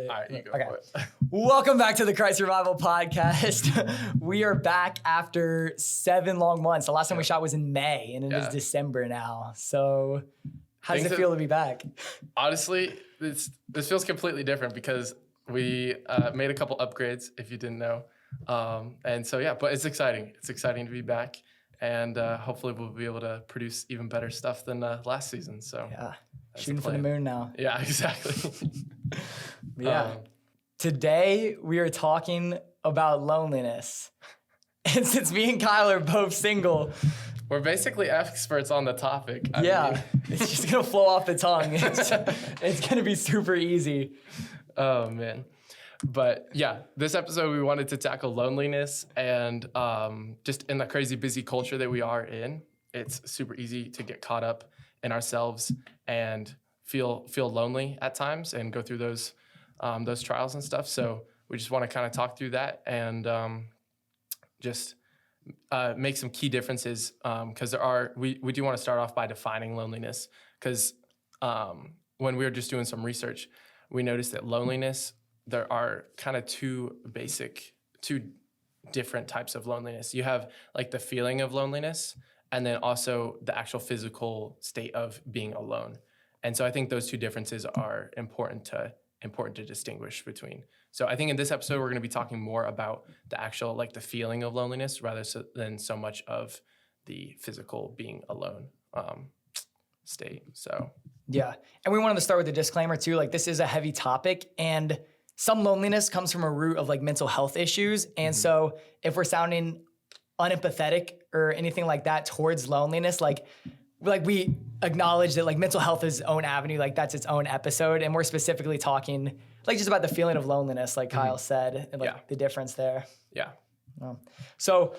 All right, you go Okay. for it. Welcome back to the Christ Revival Podcast. We are back after 7 long months. The last time we shot was in May, and it is December now. So how does it feel to be back? Honestly, this feels completely different because we made a couple upgrades, if you didn't know. And so, yeah, but it's exciting. It's exciting to be back. And hopefully we'll be able to produce even better stuff than last season. So Yeah, shooting for the moon now. Yeah, exactly. Yeah. Today we are talking about loneliness. And since me and Kyle are both single, we're basically experts on the topic. I mean. It's just going to flow off the tongue. It's going to be super easy. Oh, man. But yeah, this episode we wanted to tackle loneliness and just in the crazy busy culture that we are in, it's super easy to get caught up in ourselves and feel lonely at times and go through those trials and stuff. So we just want to kind of talk through that and just make some key differences because we do want to start off by defining loneliness because when we were just doing some research, we noticed that loneliness, there are kind of two different types of loneliness. You have like the feeling of loneliness and then also the actual physical state of being alone. And so I think those two differences are important to distinguish between. So I think in this episode, we're going to be talking more about the actual, like the feeling of loneliness rather than so much of the physical being alone state. So. Yeah. And we wanted to start with a disclaimer too. Like this is a heavy topic and some loneliness comes from a root of like mental health issues. And so if we're sounding unempathetic or anything like that towards loneliness, like we acknowledge that like mental health is its own avenue, like that's its own episode. And we're specifically talking like just about the feeling of loneliness, like Kyle said, and like the difference there. Yeah. So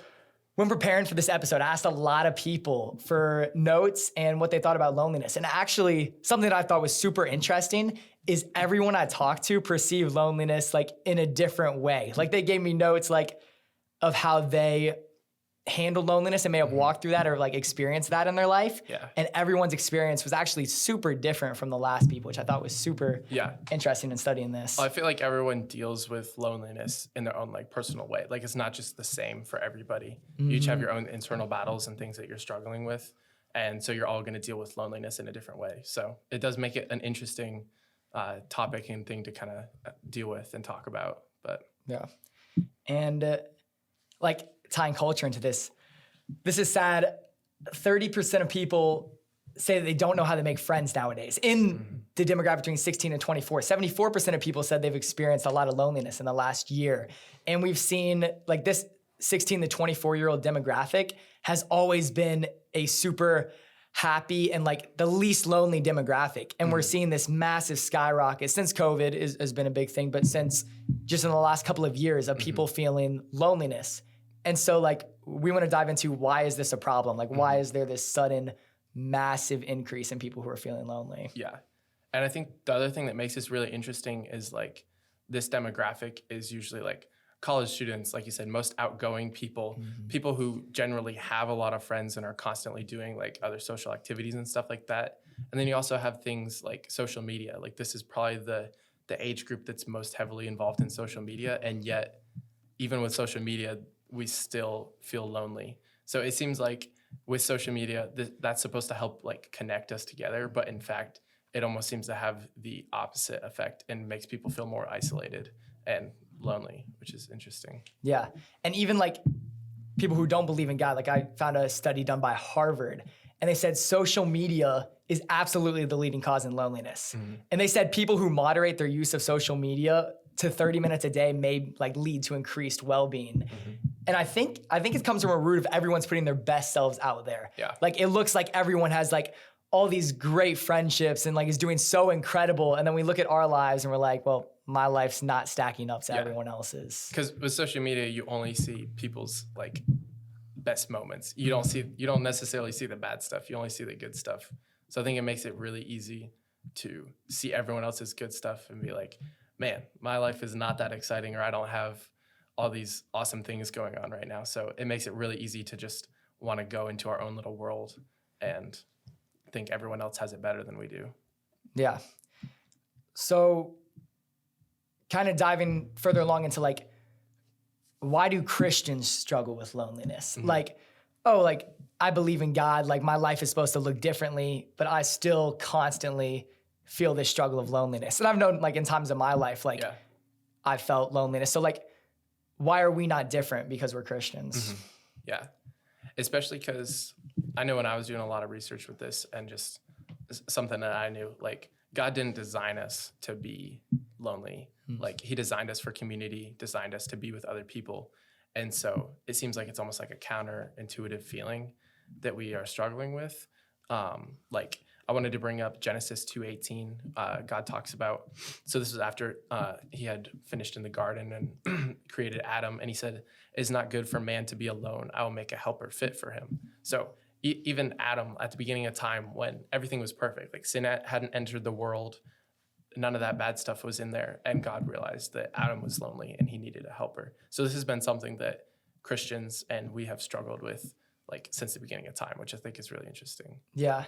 when preparing for this episode, I asked a lot of people for notes and what they thought about loneliness. And actually something that I thought was super interesting is everyone I talked to perceived loneliness like in a different way. Like they gave me notes like of how they handled loneliness and may have walked through that or like experienced that in their life. Yeah. And everyone's experience was actually super different from the last people, which I thought was super interesting in studying this. I feel like everyone deals with loneliness in their own like personal way. Like it's not just the same for everybody. You each have your own internal battles and things that you're struggling with. And so you're all going to deal with loneliness in a different way. So it does make it an interesting topic and thing to kind of deal with and talk about. But yeah. And like tying culture into this is sad. 30% of people say that they don't know how to make friends nowadays. In the demographic between 16 and 24, 74% of people said they've experienced a lot of loneliness in the last year. And we've seen like this 16 to 24-year-old demographic has always been a super happy and like the least lonely demographic. And we're seeing this massive skyrocket since COVID has been a big thing, but since just in the last couple of years of people feeling loneliness. And so like, we want to dive into why is this a problem? Like, why is there this sudden massive increase in people who are feeling lonely? Yeah. And I think the other thing that makes this really interesting is like this demographic is usually like college students, like you said, most outgoing people, people who generally have a lot of friends and are constantly doing like other social activities and stuff like that. And then you also have things like social media. Like this is probably the age group that's most heavily involved in social media. And yet, even with social media, we still feel lonely. So it seems like with social media, that's supposed to help like connect us together. But in fact, it almost seems to have the opposite effect and makes people feel more isolated and lonely, which is interesting. Yeah. And even like people who don't believe in God, like I found a study done by Harvard and they said social media is absolutely the leading cause in loneliness. And they said people who moderate their use of social media to 30 minutes a day may like lead to increased well-being. And I think it comes from a root of everyone's putting their best selves out there. Yeah. Like it looks like everyone has like all these great friendships and like is doing so incredible. And then we look at our lives and we're like, well, my life's not stacking up to everyone else's. Because with social media, you only see people's like best moments. You don't necessarily see the bad stuff. You only see the good stuff. So I think it makes it really easy to see everyone else's good stuff and be like, man, my life is not that exciting, or I don't have all these awesome things going on right now. So it makes it really easy to just want to go into our own little world and think everyone else has it better than we do. Yeah. So kind of diving further along into like, why do Christians struggle with loneliness? Like, oh, like I believe in God, like my life is supposed to look differently, but I still constantly feel this struggle of loneliness. And I've known like in times of my life, like I felt loneliness. So like, why are we not different because we're Christians? Yeah. Especially because I know when I was doing a lot of research with this and just something that I knew, like God didn't design us to be lonely. Like he designed us for community, designed us to be with other people. And so it seems like it's almost like a counterintuitive feeling that we are struggling with. Like I wanted to bring up Genesis 2:18. God talks about, so this was after he had finished in the garden and created Adam. And he said, "It's not good for man to be alone. I will make a helper fit for him." So even Adam at the beginning of time when everything was perfect, like sin hadn't entered the world, none of that bad stuff was in there. And God realized that Adam was lonely and he needed a helper. So this has been something that Christians and we have struggled with like since the beginning of time, which I think is really interesting. Yeah.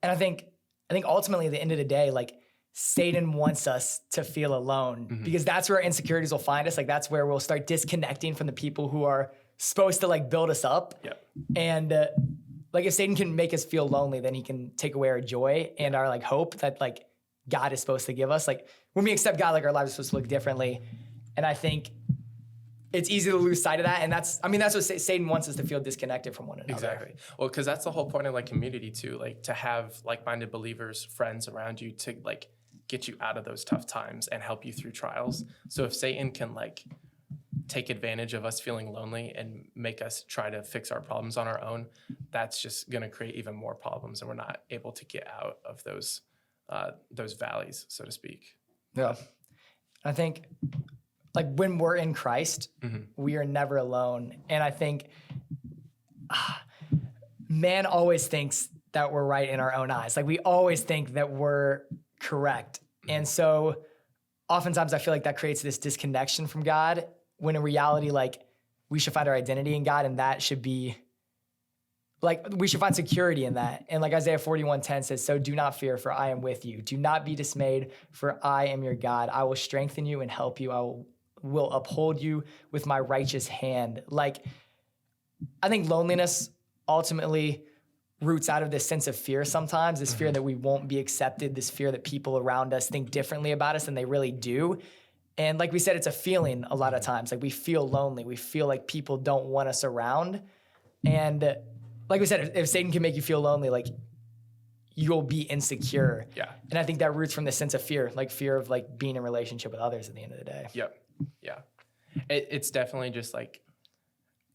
And I think ultimately at the end of the day, like Satan wants us to feel alone because that's where our insecurities will find us. Like that's where we'll start disconnecting from the people who are supposed to like build us up. Yeah. And like if Satan can make us feel lonely, then he can take away our joy and our like hope that like God is supposed to give us. Like when we accept God, like our lives are supposed to look differently. And I think it's easy to lose sight of that. And that's what Satan wants us to feel disconnected from one another. Exactly. Well, because that's the whole point of like community too, like to have like-minded believers, friends around you to like get you out of those tough times and help you through trials. So if Satan can like take advantage of us feeling lonely and make us try to fix our problems on our own, that's just going to create even more problems. And we're not able to get out of those valleys, so to speak. Yeah. I think like when we're in Christ, we are never alone. And I think man always thinks that we're right in our own eyes. Like we always think that we're correct. And so oftentimes I feel like that creates this disconnection from God when in reality, like we should find our identity in God and that should be like, we should find security in that. And like Isaiah 41:10 says, "So do not fear, for I am with you. Do not be dismayed, for I am your God. I will strengthen you and help you. I will uphold you with my righteous hand." Like, I think loneliness ultimately roots out of this sense of fear sometimes, this fear that we won't be accepted, this fear that people around us think differently about us than they really do. And like we said, it's a feeling a lot of times. Like we feel lonely. We feel like people don't want us around. And like we said, if Satan can make you feel lonely, like you'll be insecure. Yeah. And I think that roots from the sense of fear, like fear of like being in a relationship with others at the end of the day. Yep. Yeah. It's definitely just like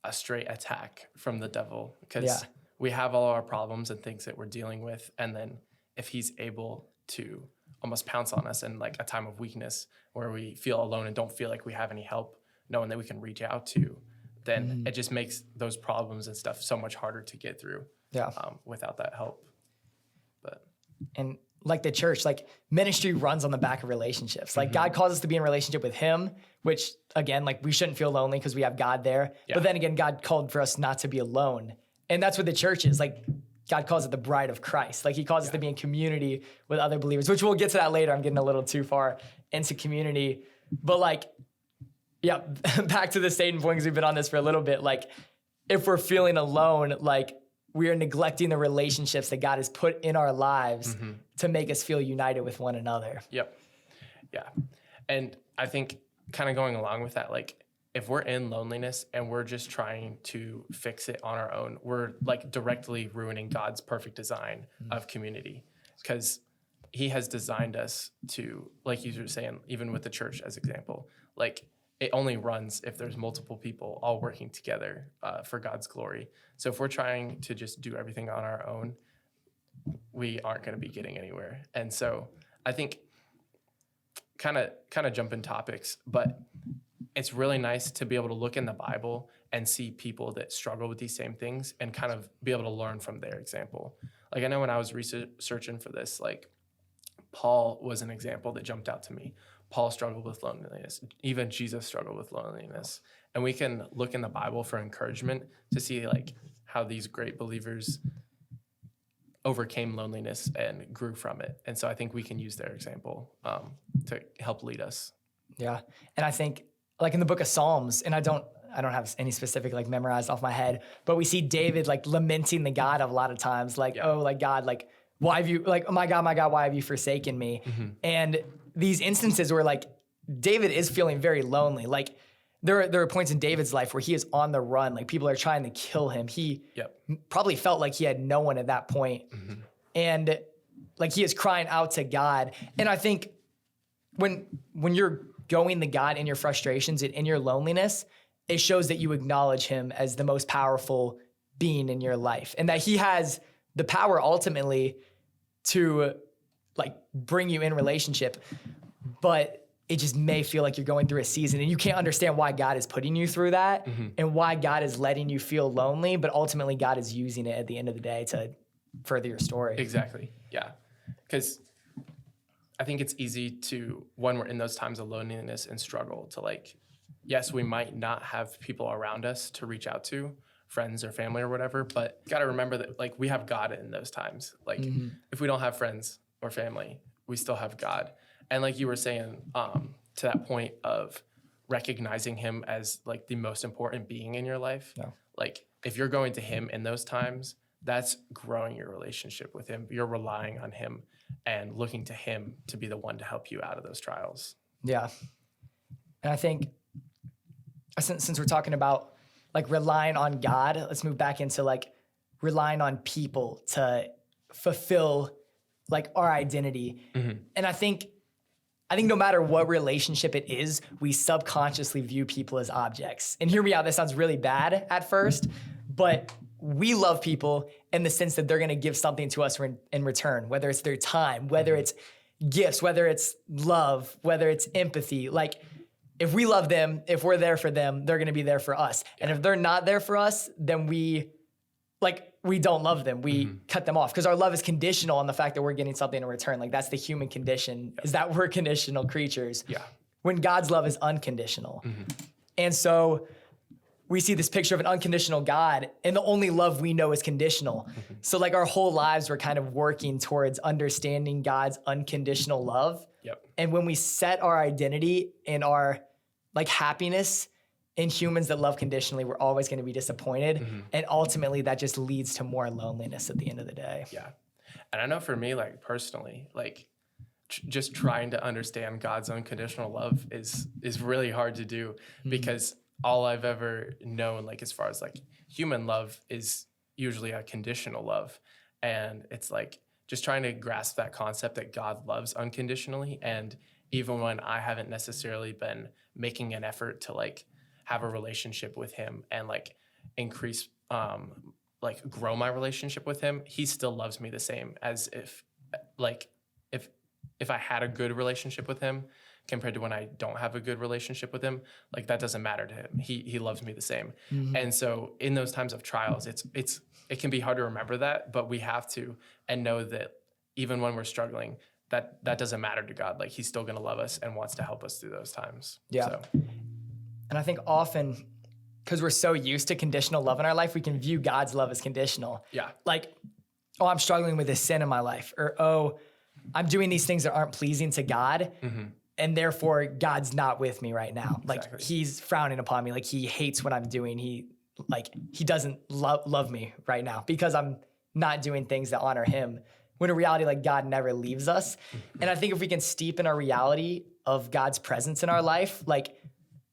a straight attack from the devil because we have all our problems and things that we're dealing with. And then if he's able to almost pounce on us in like a time of weakness where we feel alone and don't feel like we have any help, knowing that we can reach out to, then it just makes those problems and stuff so much harder to get through without that help. But and like the church, like ministry runs on the back of relationships. Like God calls us to be in relationship with him, which again, like we shouldn't feel lonely because we have God there. Yeah. But then again, God called for us not to be alone. And that's what the church is. Like God calls it the bride of Christ. Like he calls us to be in community with other believers, which we'll get to that later. I'm getting a little too far into community. But like, yeah, back to the Satan point, because we've been on this for a little bit. Like if we're feeling alone, like we are neglecting the relationships that God has put in our lives to make us feel united with one another. Yep. Yeah. And I think kind of going along with that, like if we're in loneliness and we're just trying to fix it on our own, we're like directly ruining God's perfect design of community, because he has designed us to, like you were saying, even with the church as example, like it only runs if there's multiple people all working together for God's glory. So if we're trying to just do everything on our own, we aren't going to be getting anywhere. And so I think kind of jumping topics, but it's really nice to be able to look in the Bible and see people that struggle with these same things and kind of be able to learn from their example. Like I know when I was researching for this, like Paul was an example that jumped out to me. Paul struggled with loneliness. Even Jesus struggled with loneliness. And we can look in the Bible for encouragement to see like how these great believers overcame loneliness and grew from it. And so I think we can use their example to help lead us. Yeah. And I think like in the book of Psalms, and I don't have any specific like memorized off my head, but we see David like lamenting the God of a lot of times, like, oh, like God, like, why have you, like, oh my God, why have you forsaken me? And these instances where like David is feeling very lonely. Like there are points in David's life where he is on the run. Like people are trying to kill him. He probably felt like he had no one at that point. And like he is crying out to God. And I think when you're going to God in your frustrations and in your loneliness, it shows that you acknowledge him as the most powerful being in your life and that he has the power ultimately to like bring you in relationship. But it just may feel like you're going through a season and you can't understand why God is putting you through that and why God is letting you feel lonely, but ultimately God is using it at the end of the day to further your story. Exactly. Yeah. Because I think it's easy to, when we're in those times of loneliness and struggle, to like, yes, we might not have people around us to reach out to, friends or family or whatever, but you got to remember that like we have God in those times. Like if we don't have friends or family, we still have God. And like you were saying, to that point of recognizing him as like the most important being in your life, like if you're going to him in those times, that's growing your relationship with him. You're relying on him and looking to him to be the one to help you out of those trials. Yeah. And I think since we're talking about like relying on God, let's move back into like relying on people to fulfill like our identity. And I think no matter what relationship it is, we subconsciously view people as objects. And hear me out, this sounds really bad at first, but we love people in the sense that they're going to give something to us in return, whether it's their time, whether it's gifts, whether it's love, whether it's empathy. Like if we love them, if we're there for them, they're going to be there for us. And if they're not there for us, then we don't love them. We cut them off because our love is conditional on the fact that we're getting something in return. Like that's the human condition, is that we're conditional creatures. Yeah. When God's love is unconditional. And so we see this picture of an unconditional God, and the only love we know is conditional. So like our whole lives, we're kind of working towards understanding God's unconditional love. And when we set our identity and our like happiness in humans that love conditionally, we're always going to be disappointed. And ultimately that just leads to more loneliness at the end of the day. Yeah. And I know for me, like personally, like just trying to understand God's unconditional love is really hard to do because all I've ever known, like as far as like human love, is usually a conditional love. And it's like just trying to grasp that concept that God loves unconditionally. And even when I haven't necessarily been making an effort to like have a relationship with him and like increase, like grow my relationship with him, he still loves me the same as if I had a good relationship with him compared to when I don't have a good relationship with him. Like that doesn't matter to him. He loves me the same. And so in those times of trials, it can be hard to remember that, but we have to, and know that even when we're struggling, that doesn't matter to God. Like he's still going to love us and wants to help us through those times. Yeah. So. And I think often, because we're so used to conditional love in our life, we can view God's love as conditional. Yeah. Like, oh, I'm struggling with this sin in my life, or oh, I'm doing these things that aren't pleasing to God, and therefore God's not with me right now. Like he's frowning upon me. Like he hates what I'm doing. He doesn't love me right now because I'm not doing things that honor him. When in reality, like God never leaves us. And I think if we can steep in our reality of God's presence in our life, like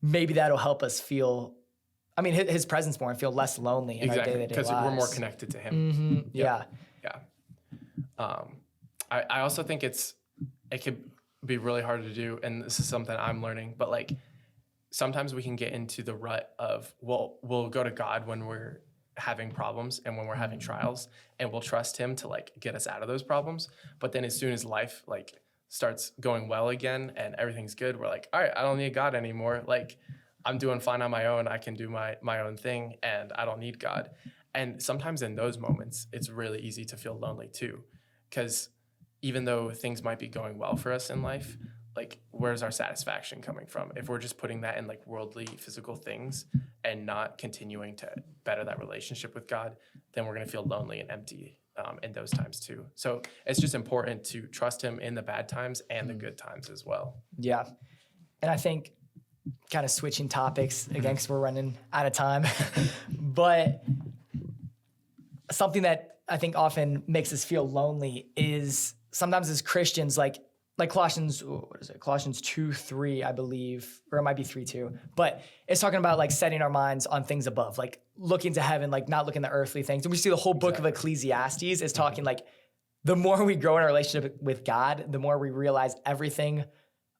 maybe that'll help us feel, I mean, his presence more and feel less lonely in our day-to-day lives. Because we're more connected to him. Yeah. I also think it could be really hard to do, and this is something I'm learning, but like sometimes we can get into the rut of, we'll go to God when we're having problems and when we're having trials, and we'll trust him to like get us out of those problems. But then as soon as life like starts going well again and everything's good, we're like, all right, I don't need God anymore. Like I'm doing fine on my own. I can do my own thing and I don't need God. And sometimes in those moments, it's really easy to feel lonely too, because even though things might be going well for us in life, like where's our satisfaction coming from? If we're just putting that in like worldly, physical things and not continuing to better that relationship with God, then we're going to feel lonely and empty in those times too. So it's just important to trust him in the bad times and the good times as well. Yeah. And I think kind of switching topics again, because we're running out of time, but something that I think often makes us feel lonely is sometimes as Christians, like Colossians, what is it? Colossians 2:3, I believe, or it might be 3:2, but it's talking about like setting our minds on things above, like looking to heaven, like not looking at earthly things. And we see the whole book of Ecclesiastes is talking like the more we grow in our relationship with God, the more we realize everything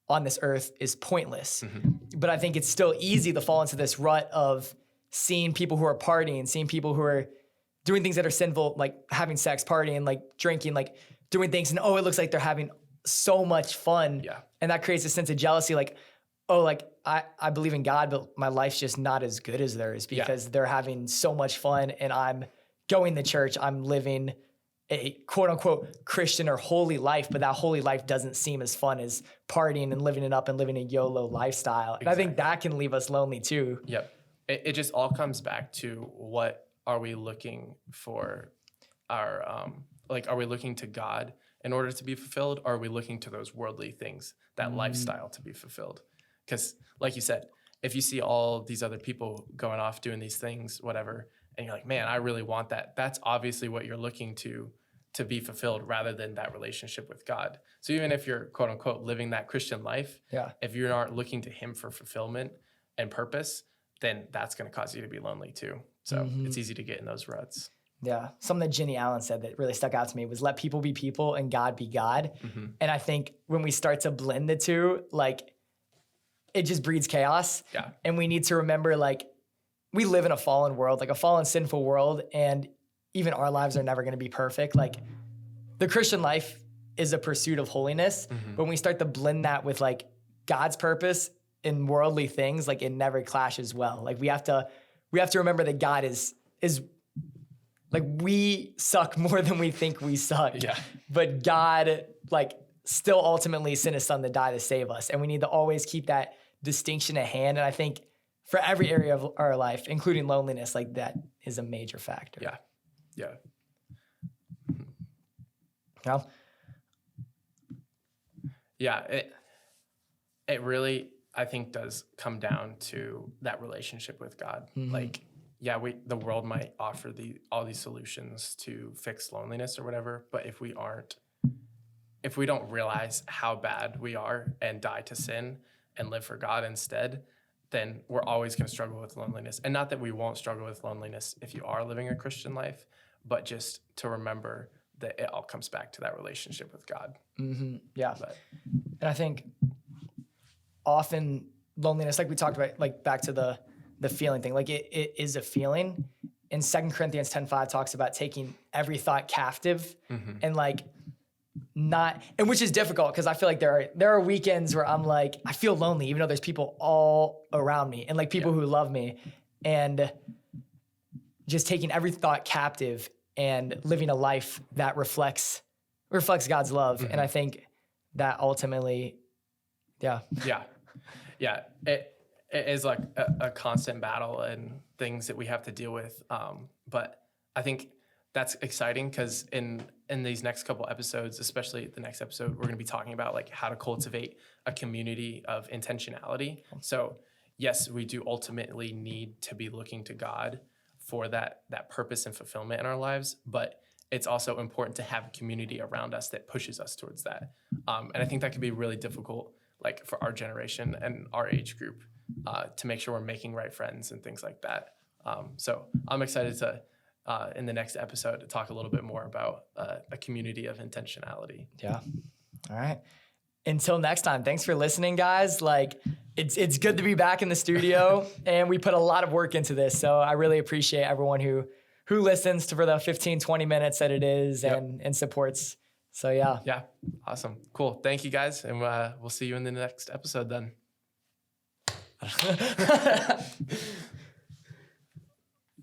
on this earth is pointless. But I think it's still easy to fall into this rut of seeing people who are partying, seeing people who are doing things that are sinful, like having sex, partying, like drinking, like doing things, and it looks like they're having so much fun. Yeah. And that creates a sense of jealousy, like, I believe in God, but my life's just not as good as theirs because they're having so much fun and I'm going to church, I'm living a quote unquote Christian or holy life, but that holy life doesn't seem as fun as partying and living it up and living a YOLO lifestyle. And I think that can leave us lonely too. Yep. It just all comes back to what are we looking for our, are we looking to God in order to be fulfilled? Or are we looking to those worldly things, that lifestyle to be fulfilled? Because like you said, if you see all these other people going off doing these things, whatever, and you're like, man, I really want that. That's obviously what you're looking to be fulfilled rather than that relationship with God. So even if you're quote unquote living that Christian life, if you aren't looking to him for fulfillment and purpose, then that's going to cause you to be lonely too. So it's easy to get in those ruts. Yeah. Something that Jenny Allen said that really stuck out to me was let people be people and God be God. And I think when we start to blend the two, like it just breeds chaos. Yeah. And we need to remember, like, we live in a fallen world, like a fallen, sinful world, and even our lives are never going to be perfect. Like the Christian life is a pursuit of holiness, but when we start to blend that with like God's purpose in worldly things, like it never clashes well. Like we have to remember that God is like, we suck more than we think we suck. Yeah. But God, like, still ultimately sent his son to die to save us. And we need to always keep that distinction at hand. And I think for every area of our life, including loneliness, like that is a major factor. Yeah. Yeah. Well, yeah, it really, I think, does come down to that relationship with God. Like, yeah, the world might offer all these solutions to fix loneliness or whatever, but if we don't realize how bad we are and die to sin and live for God instead, then we're always going to struggle with loneliness. And not that we won't struggle with loneliness if you are living a Christian life, but just to remember that it all comes back to that relationship with God. Yeah. But, and I think often loneliness, like we talked about, like back to the feeling thing, like it is a feeling. And 2 Corinthians 10:5 talks about taking every thought captive and like not, and which is difficult because I feel like there are weekends where I'm like, I feel lonely, even though there's people all around me and like people who love me, and just taking every thought captive and living a life that reflects God's love. And I think that ultimately, yeah. It is like a constant battle and things that we have to deal with. But I think that's exciting because in these next couple episodes, especially the next episode, we're going to be talking about like how to cultivate a community of intentionality. So yes, we do ultimately need to be looking to God for that purpose and fulfillment in our lives, but it's also important to have a community around us that pushes us towards that. And I think that can be really difficult, like for our generation and our age group, to make sure we're making right friends and things like that. So I'm excited to, in the next episode, to talk a little bit more about a community of intentionality. Yeah. All right. Until next time, thanks for listening, guys. Like, it's good to be back in the studio, and we put a lot of work into this. So I really appreciate everyone who listens for the 15, 20 minutes that it is and supports. So yeah. Yeah. Awesome. Cool. Thank you, guys. And we'll see you in the next episode then.